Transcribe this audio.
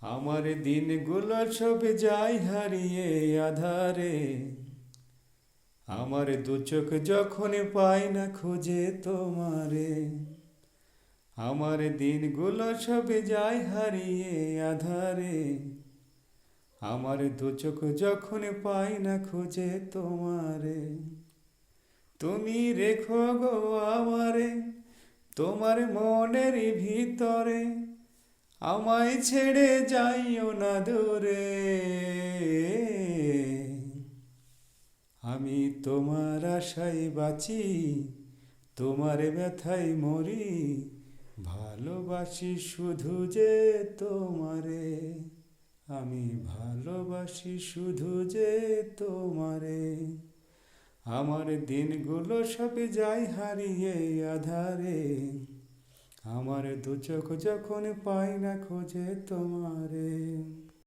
আমার দিনগুলো সব যায় হারিয়ে আধারে, আমার দু চোখ যখন পায় না খুঁজে তোমারে। আমার দিনগুলো সব যায় হারিয়ে আধারে, আমার দু চোখ যখন পায় না খুঁজে তোমারে। তুমি রেখো গো আমারে তোমার মনের ভিতরে, আমায় ছেড়ে যাইও না দূরে। আমি তোমার আশায় বাঁচি, তোমার ব্যথায় মরি, ভালোবাসি শুধু যে তোমারে। আমি ভালোবাসি শুধু যে তোমারে। আমার দিনগুলো সব যায় হারিয়ে আধারে, আমার দু চোখ যখন পাই না খোঁজে তোমারে।